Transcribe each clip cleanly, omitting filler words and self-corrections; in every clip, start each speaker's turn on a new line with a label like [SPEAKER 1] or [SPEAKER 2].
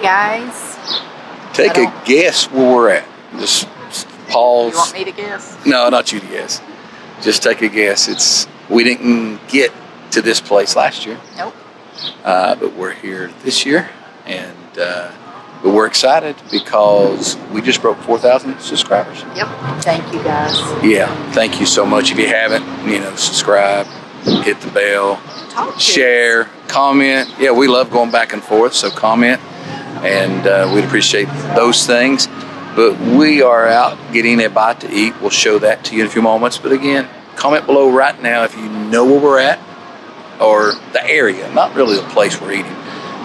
[SPEAKER 1] guys.
[SPEAKER 2] Take a guess where we're at. Just pause.
[SPEAKER 1] You want me to guess?
[SPEAKER 2] No, not you to guess. Just take a guess. We didn't get to this place last year.
[SPEAKER 1] Nope.
[SPEAKER 2] But we're here this year, and but we're excited because we just broke 4,000 subscribers.
[SPEAKER 1] Yep. Thank you, guys.
[SPEAKER 2] Yeah, thank you so much. If you haven't, subscribe, hit the bell, share, comment. Yeah, we love going back and forth, so comment, and we'd appreciate those things. But we are out getting a bite to eat. We'll show that to you in a few moments. But again, comment below right now if you know where we're at, or the area, not really the place we're eating,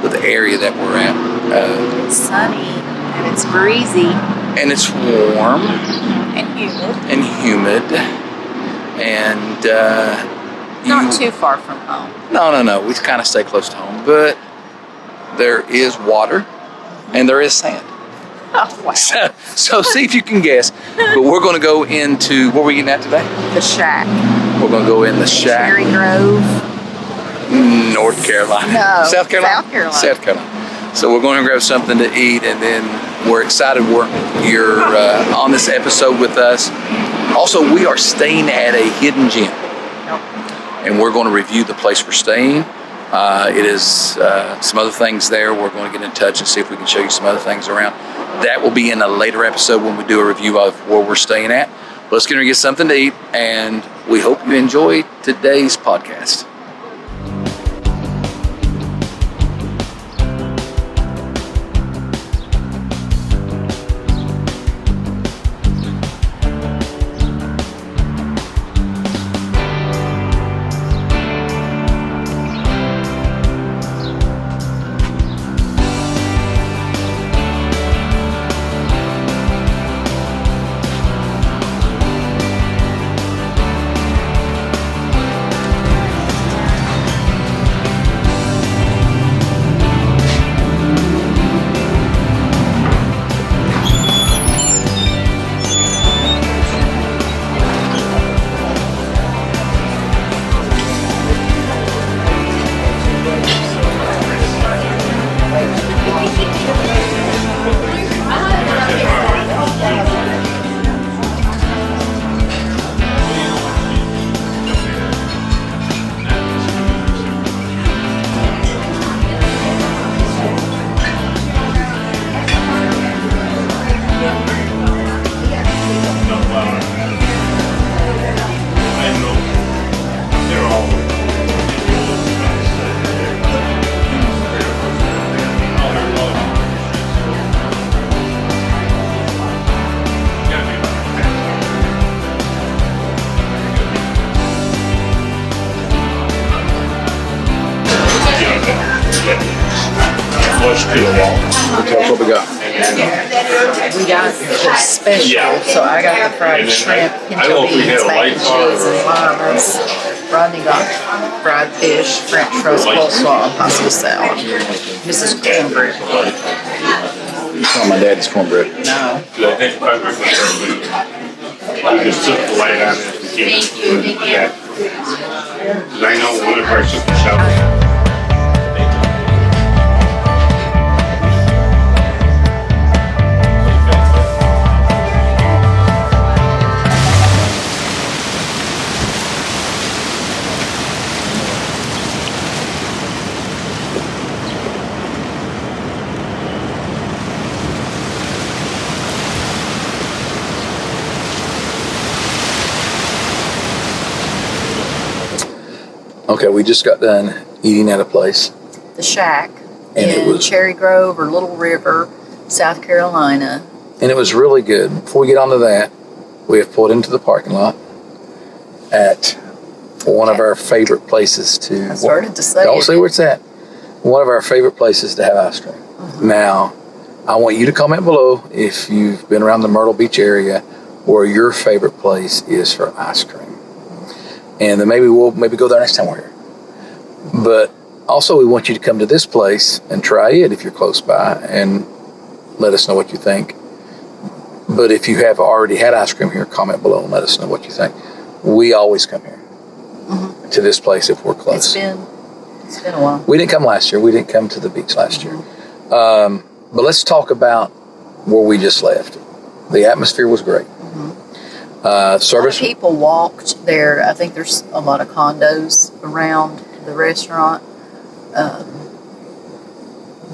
[SPEAKER 2] but the area that we're at.
[SPEAKER 1] It's sunny, and it's breezy.
[SPEAKER 2] And it's warm.
[SPEAKER 1] And humid.
[SPEAKER 2] And
[SPEAKER 1] not too far from home.
[SPEAKER 2] No. We kind of stay close to home. But there is water, and there is sand.
[SPEAKER 1] Oh, wow.
[SPEAKER 2] So see if you can guess. But we're going to go into, what are we eating at today?
[SPEAKER 1] The Shack.
[SPEAKER 2] We're going to go in the Shack.
[SPEAKER 1] Cherry Grove.
[SPEAKER 2] North Carolina.
[SPEAKER 1] No.
[SPEAKER 2] South Carolina?
[SPEAKER 1] South Carolina.
[SPEAKER 2] So we're going to grab something to eat, and then we're excited you're on this episode with us. Also, we are staying at a hidden gem.
[SPEAKER 1] Nope.
[SPEAKER 2] And we're going to review the place we're staying. It is some other things there. We're going to get in touch and see if we can show you some other things around. That will be in a later episode when we do a review of where we're staying at. But let's get something to eat, and we hope you enjoy today's podcast. Tell us what we got.
[SPEAKER 1] We got the special, so I got the fried shrimp, pinto beans, mac and cheese, and limas. Rodney got fried fish, French roast coleslaw, and pasta salad. This is cornbread.
[SPEAKER 2] It's not my dad's cornbread.
[SPEAKER 1] No.
[SPEAKER 3] Thank you. I know one of our super shoppers.
[SPEAKER 2] Okay, we just got done eating at a place.
[SPEAKER 1] The Shack
[SPEAKER 2] And it
[SPEAKER 1] in
[SPEAKER 2] was-
[SPEAKER 1] Cherry Grove or Little River, South Carolina.
[SPEAKER 2] And it was really good. Before we get on to that, we have pulled into the parking lot at one of our favorite places to...
[SPEAKER 1] I started to say
[SPEAKER 2] Don't
[SPEAKER 1] it.
[SPEAKER 2] say where it's at. One of our favorite places to have ice cream.
[SPEAKER 1] Mm-hmm.
[SPEAKER 2] Now, I want you to comment below if you've been around the Myrtle Beach area where your favorite place is for ice cream. And then we'll go there next time we're here. But also, we want you to come to this place and try it if you're close by and let us know what you think. But if you have already had ice cream here, comment below and let us know what you think. We always come here to this place if we're close.
[SPEAKER 1] It's been a while.
[SPEAKER 2] We didn't come last year. We didn't come to the beach last year. But let's talk about where we just left. The atmosphere was great. Service.
[SPEAKER 1] People walked there. I think there's a lot of condos around the restaurant.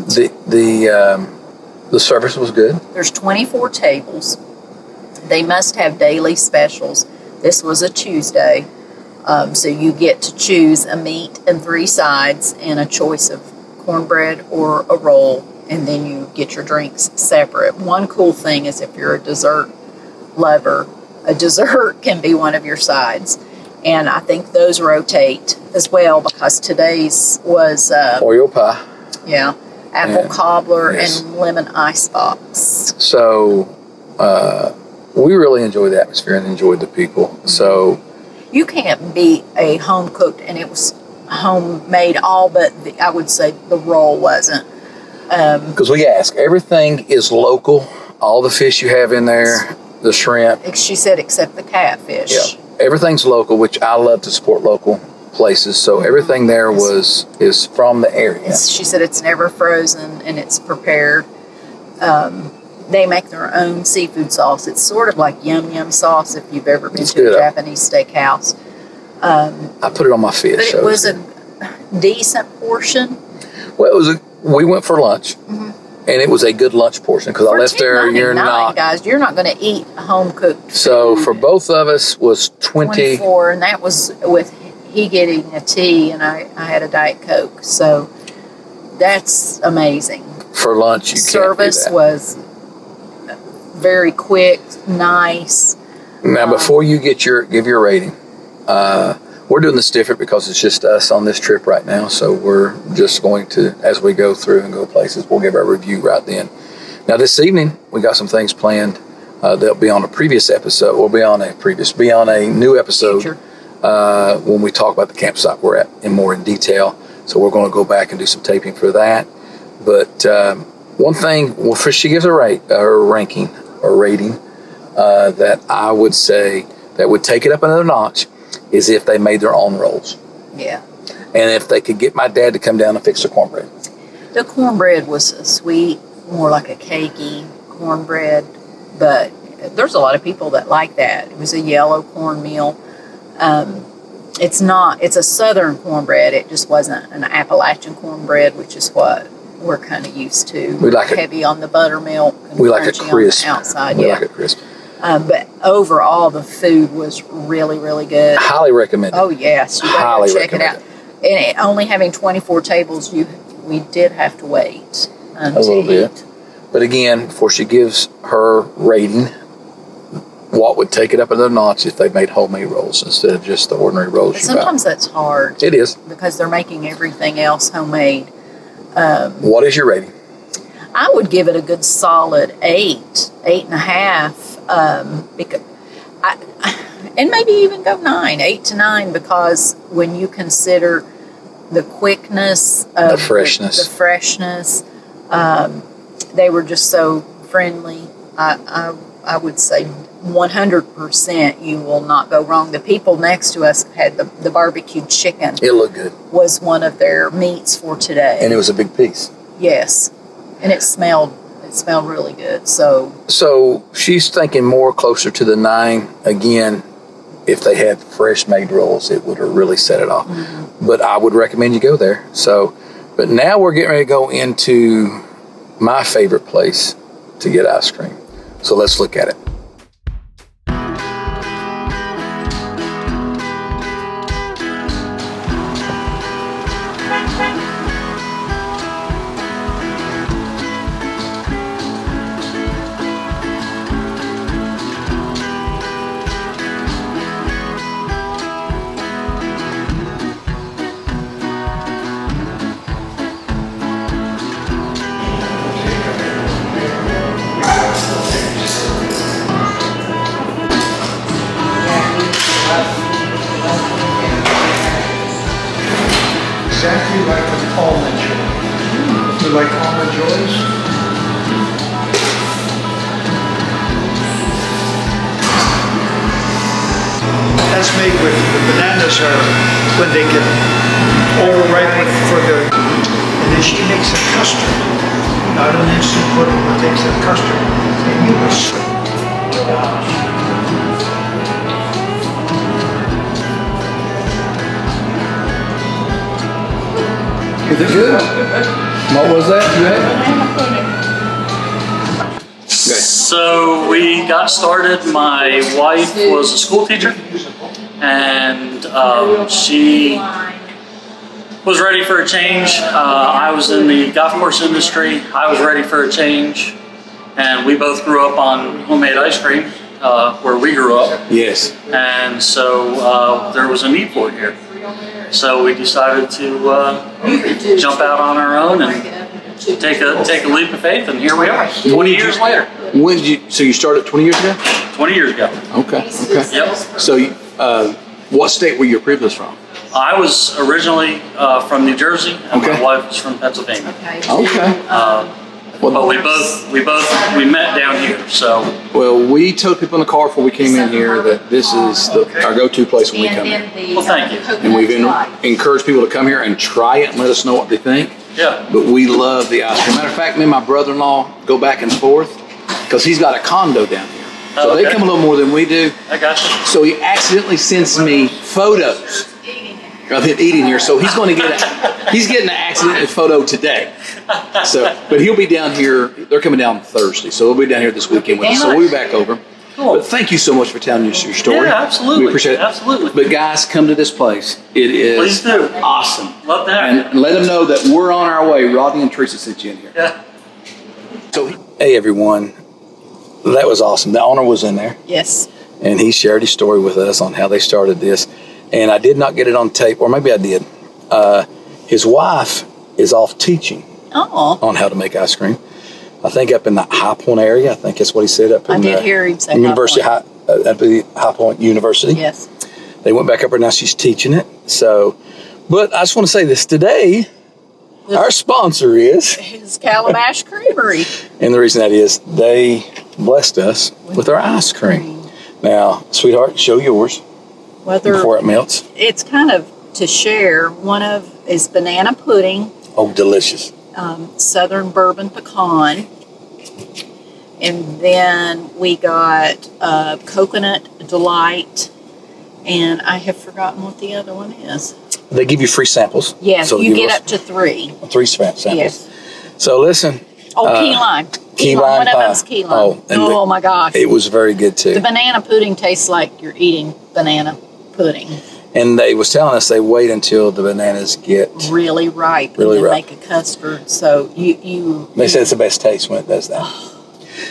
[SPEAKER 2] The service was good.
[SPEAKER 1] There's 24 tables. They must have daily specials. This was a Tuesday, so you get to choose a meat and 3 sides and a choice of cornbread or a roll, and then you get your drinks separate. One cool thing is if you're a dessert lover, a dessert can be one of your sides. And I think those rotate as well, because today's was
[SPEAKER 2] Oreo pie.
[SPEAKER 1] Yeah, apple cobbler
[SPEAKER 2] yes.
[SPEAKER 1] and lemon icebox.
[SPEAKER 2] So we really enjoyed the atmosphere and enjoyed the people. So
[SPEAKER 1] you can't beat a home cooked, and it was homemade, all but I would say the roll wasn't.
[SPEAKER 2] Because we ask, everything is local. All the fish you have in there, the shrimp.
[SPEAKER 1] She said except the catfish.
[SPEAKER 2] Yeah, everything's local, which I love to support local places. So everything there is from the area.
[SPEAKER 1] She said it's never frozen and it's prepared. They make their own seafood sauce. It's sort of like yum yum sauce if you've ever been to a Japanese steakhouse.
[SPEAKER 2] I put it on my fish.
[SPEAKER 1] But it was a decent portion.
[SPEAKER 2] Well, we went for lunch, and it was a good lunch portion because I left there. You're not,
[SPEAKER 1] guys. You're not going to eat home cooked.
[SPEAKER 2] So for both of us was
[SPEAKER 1] 24, and that was with he getting a tea, and I had a Diet Coke. So that's amazing.
[SPEAKER 2] For lunch, you
[SPEAKER 1] service
[SPEAKER 2] can't do that.
[SPEAKER 1] Was very quick, nice.
[SPEAKER 2] Now, before you give your rating, we're doing this different because it's just us on this trip right now. So we're just going to, as we go through and go places, we'll give our review right then. Now, this evening, we got some things planned. They'll be on a previous episode. We'll be on a new episode when we talk about the campsite we're at more in detail. So we're going to go back and do some taping for that. But one thing, she gives a rating that I would say that would take it up another notch is if they made their own rolls.
[SPEAKER 1] Yeah.
[SPEAKER 2] And if they could get my dad to come down and fix the cornbread.
[SPEAKER 1] The cornbread was sweet, more like a cakey cornbread, but there's a lot of people that like that. It was a yellow cornmeal. It's a southern cornbread. It just wasn't an Appalachian cornbread, which is what we're kind of used to.
[SPEAKER 2] We like
[SPEAKER 1] heavy on the buttermilk. And
[SPEAKER 2] we like it crisp.
[SPEAKER 1] On the outside.
[SPEAKER 2] We like it crisp.
[SPEAKER 1] But overall, the food was really, really good.
[SPEAKER 2] Highly recommended.
[SPEAKER 1] Oh, yes. You got to check it out. And only having 24 tables, we did have to wait
[SPEAKER 2] a little bit. But again, before she gives her rating, what would take it up another notch if they made homemade rolls instead of just the ordinary rolls you buy.
[SPEAKER 1] Sometimes that's hard.
[SPEAKER 2] It is.
[SPEAKER 1] Because they're making everything else homemade.
[SPEAKER 2] What is your rating?
[SPEAKER 1] I would give it a good solid 8.5. Because and maybe even go 9, 8 to 9, because when you consider the quickness of
[SPEAKER 2] the freshness,
[SPEAKER 1] they were just so friendly. I would say 100% you will not go wrong. The people next to us had the barbecued chicken.
[SPEAKER 2] It looked good.
[SPEAKER 1] Was one of their meats for today.
[SPEAKER 2] And it was a big piece.
[SPEAKER 1] Yes. And it smelled really good. So
[SPEAKER 2] she's thinking more closer to the 9. Again, if they had fresh made rolls, it would have really set it off. Mm-hmm. But I would recommend you go there. But now we're getting ready to go into my favorite place to get ice cream. So let's look at it.
[SPEAKER 4] Exactly like an almond joy. You like almond joys? That's made with the bananas are when they get overripe for the, and then she makes a custard. not an instant pudding, but takes that custard and you must.
[SPEAKER 2] Is it good? What was that you had?
[SPEAKER 5] So we got started. My wife was a school teacher, and she was ready for a change. I was in the golf course industry. I was ready for a change, and we both grew up on homemade ice cream where we grew up.
[SPEAKER 2] Yes.
[SPEAKER 5] And so there was a need for it here. So we decided to jump out on our own and take a leap of faith, and here we are. 20 years later.
[SPEAKER 2] When did you? So you started 20 years ago?
[SPEAKER 5] 20 years ago.
[SPEAKER 2] Okay. Okay.
[SPEAKER 5] Yep.
[SPEAKER 2] So, what state were your previous from?
[SPEAKER 5] I was originally from New Jersey, and
[SPEAKER 2] Okay.
[SPEAKER 5] my wife was from Pennsylvania.
[SPEAKER 2] Okay.
[SPEAKER 5] But we met down here. So
[SPEAKER 2] Well, we told people in the car before we came in here that this is our go-to place when we come in.
[SPEAKER 5] well, thank you.
[SPEAKER 2] And we've encouraged people to come here and try it and let us know what they think.
[SPEAKER 5] Yeah.
[SPEAKER 2] But we love the ice cream. Matter of fact, me and my brother-in-law go back and forth because he's got a condo down here. So they come a little more than we do.
[SPEAKER 5] I got you.
[SPEAKER 2] So he accidentally sends me photos of him eating here. So he's going to he's getting an accidental photo today. So, but he'll be down here. They're coming down Thursday. So we'll be down here this weekend with us. So we'll be back over.
[SPEAKER 5] Cool.
[SPEAKER 2] But thank you so much for telling us your story.
[SPEAKER 5] Yeah, absolutely.
[SPEAKER 2] We appreciate it.
[SPEAKER 5] Absolutely.
[SPEAKER 2] But guys, come to this place. It is
[SPEAKER 5] Please do.
[SPEAKER 2] awesome.
[SPEAKER 5] Love that.
[SPEAKER 2] And let them know that we're on our way. Rodney and Teresa sent you in here.
[SPEAKER 5] Yeah.
[SPEAKER 2] So, hey everyone, that was awesome. The owner was in there,
[SPEAKER 1] Yes.
[SPEAKER 2] and he shared his story with us on how they started this. And I did not get it on tape, or maybe I did. His wife is off teaching
[SPEAKER 1] Oh.
[SPEAKER 2] on how to make ice cream. I think up in the High Point area. I think that's what he said up in
[SPEAKER 1] I did hear him say
[SPEAKER 2] University
[SPEAKER 1] High
[SPEAKER 2] at the High Point University.
[SPEAKER 1] Yes.
[SPEAKER 2] They went back up there. Now she's teaching it. So, but I just want to say this today. Our sponsor is,
[SPEAKER 1] His Calabash Creamery.
[SPEAKER 2] and the reason that is they blessed us with our ice cream. Now, sweetheart, show yours
[SPEAKER 1] Whether
[SPEAKER 2] before it melts.
[SPEAKER 1] it's kind of to share, one of is banana pudding,
[SPEAKER 2] Oh, delicious.
[SPEAKER 1] southern bourbon pecan, and then we got coconut delight, and I have forgotten what the other one is.
[SPEAKER 2] They give you free samples.
[SPEAKER 1] Yes,
[SPEAKER 2] So
[SPEAKER 1] you
[SPEAKER 2] give
[SPEAKER 1] get
[SPEAKER 2] us
[SPEAKER 1] up to 3.
[SPEAKER 2] 3 samples.
[SPEAKER 1] Yes.
[SPEAKER 2] So listen.
[SPEAKER 1] Oh, key lime.
[SPEAKER 2] Key
[SPEAKER 1] lime.
[SPEAKER 2] lime
[SPEAKER 1] One of
[SPEAKER 2] pie.
[SPEAKER 1] them's key lime.
[SPEAKER 2] Oh, and
[SPEAKER 1] Oh my gosh.
[SPEAKER 2] It was very good too.
[SPEAKER 1] The banana pudding tastes like you're eating banana pudding.
[SPEAKER 2] And they was telling us they wait until the bananas get.
[SPEAKER 1] Really ripe.
[SPEAKER 2] Really
[SPEAKER 1] and then
[SPEAKER 2] ripe.
[SPEAKER 1] make a custard. So you
[SPEAKER 2] They said it's the best taste when it does that.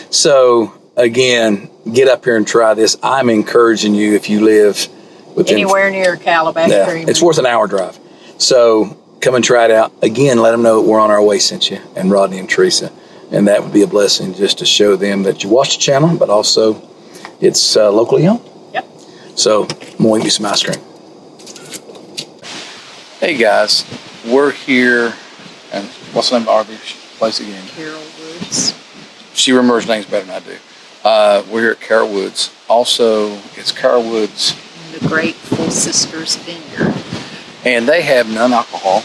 [SPEAKER 2] So again, get up here and try this. I'm encouraging you if you live within
[SPEAKER 1] anywhere near Calabash
[SPEAKER 2] Yeah,
[SPEAKER 1] Creamery.
[SPEAKER 2] it's worth an hour drive. So come and try it out. Again, let them know we're on our way since you, and Rodney and Teresa. And that would be a blessing just to show them that you watch the channel, but also it's locally owned.
[SPEAKER 1] Yep.
[SPEAKER 2] So I'm going to eat some ice cream. Hey guys, we're here, and what's the name of our place again?
[SPEAKER 1] Carol Woods.
[SPEAKER 2] She remembers names better than I do. We're here at Carol Woods. Also, it's Carol Woods.
[SPEAKER 1] The Grateful Sisters Vineyard.
[SPEAKER 2] And they have non-alcohol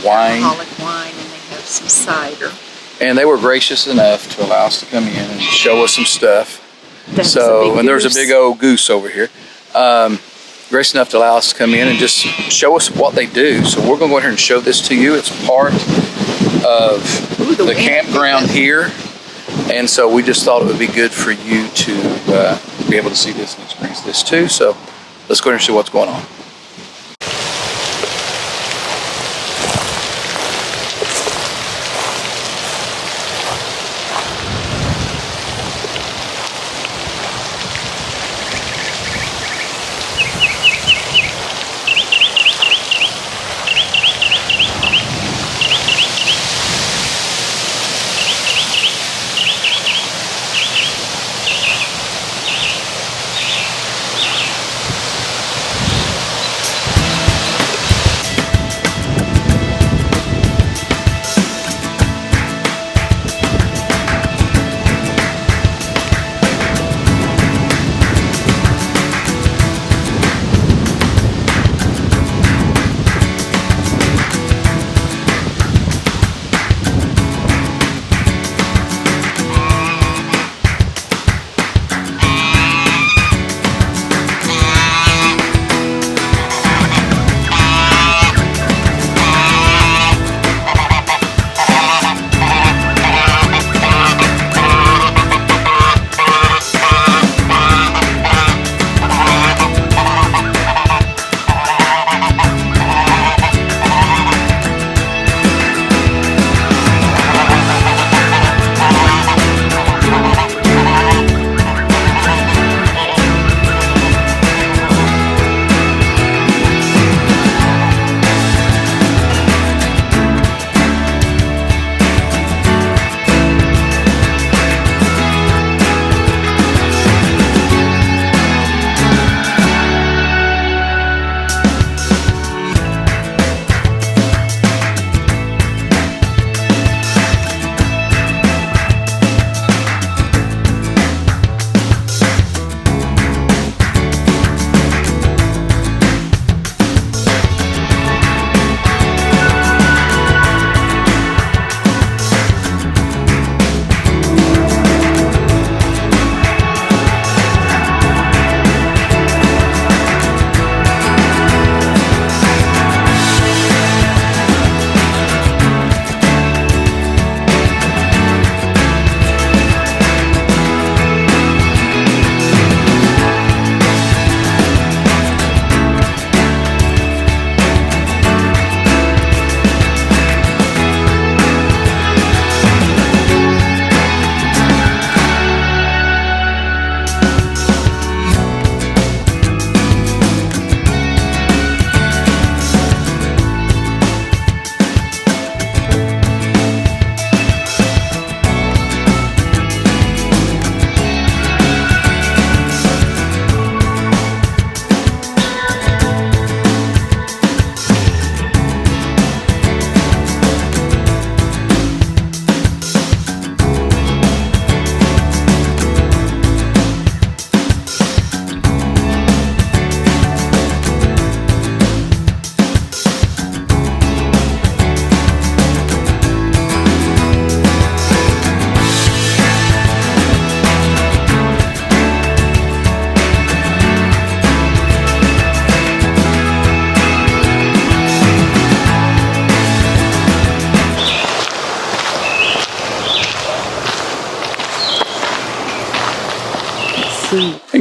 [SPEAKER 2] wine.
[SPEAKER 1] Alcoholic wine, and they have some cider.
[SPEAKER 2] And they were gracious enough to allow us to come in and show us some stuff.
[SPEAKER 1] That's a big
[SPEAKER 2] And there's a
[SPEAKER 1] goose.
[SPEAKER 2] big old goose over here. Gracious enough to allow us to come in and just show us what they do. So we're going to go ahead and show this to you. It's part of
[SPEAKER 1] Ooh, the wind.
[SPEAKER 2] campground here. And so we just thought it would be good for you to be able to see this and experience this too. So let's go ahead and see what's going on.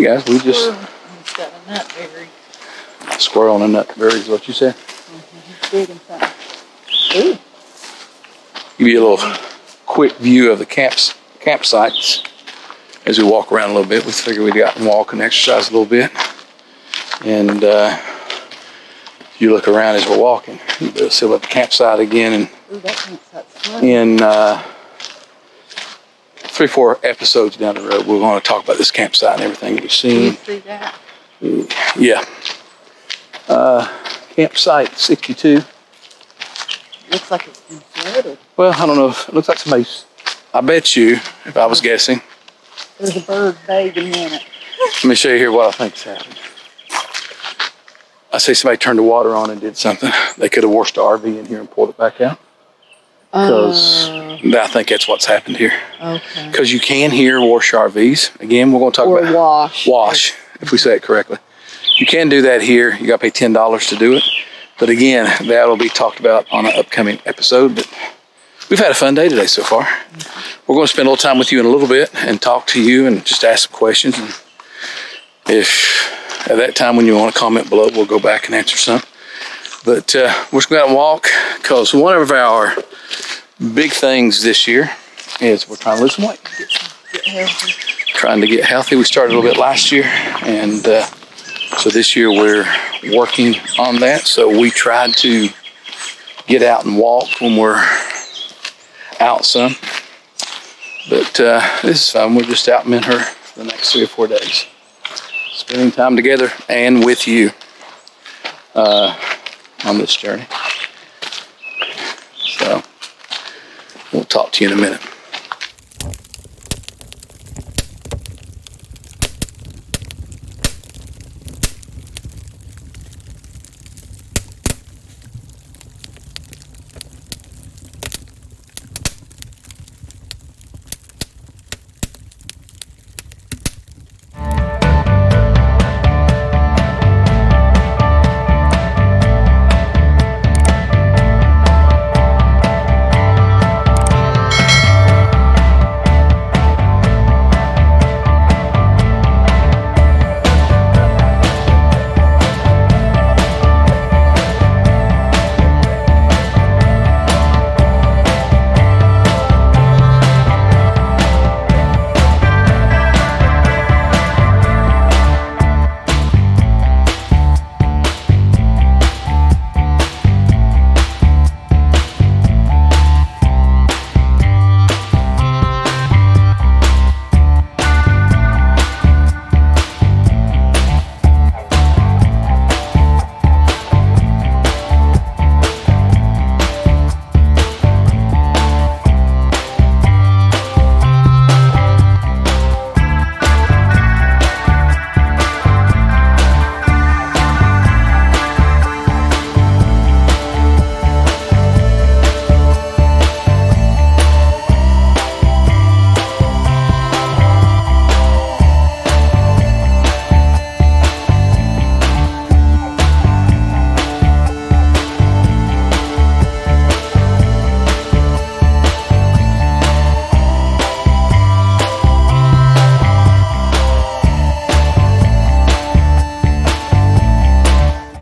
[SPEAKER 2] Hey guys, we just
[SPEAKER 1] He's got a nut berry.
[SPEAKER 2] squirrel and a nutberry is what you said.
[SPEAKER 1] He's digging something. Ooh.
[SPEAKER 2] Give you a little quick view of the campsites as we walk around a little bit. We figured we'd out and walk and exercise a little bit. And if you look around as we're walking, you'll see about the campsite again. And
[SPEAKER 1] Ooh, that campsite's fun.
[SPEAKER 2] in 3-4 episodes down the road, we're going to talk about this campsite and everything we've
[SPEAKER 1] Do you
[SPEAKER 2] seen.
[SPEAKER 1] see that?
[SPEAKER 2] Yeah. Campsite 62.
[SPEAKER 1] Looks like it's been flooded.
[SPEAKER 2] Well, I don't know. It looks like somebody's, I bet you, if I was guessing.
[SPEAKER 1] There's a bird bathing in it.
[SPEAKER 2] Let me show you here what I think is happening. I say somebody turned the water on and did something. They could have washed the RV in here and pulled it back out. Because I think that's what's happened here.
[SPEAKER 1] Okay.
[SPEAKER 2] Because you can hear wash RVs. Again, we're going to talk
[SPEAKER 1] Or
[SPEAKER 2] about
[SPEAKER 1] wash.
[SPEAKER 2] wash, if we say it correctly. You can do that here. You got to pay $10 to do it. But again, that'll be talked about on an upcoming episode. But we've had a fun day today so far. We're going to spend a little time with you in a little bit and talk to you and just ask some questions. And if at that time when you want to comment below, we'll go back and answer some. But we're just going to go out and walk, because one of our big things this year is we're trying to lose some weight.
[SPEAKER 1] Get healthy.
[SPEAKER 2] Trying to get healthy. We started a little bit last year, and so this year we're working on that. So we tried to get out and walk when we're out some. But this is fun. We're just out in Vineyard for the next 3 or 4 days, spending time together and with you on this journey. So we'll talk to you in a minute.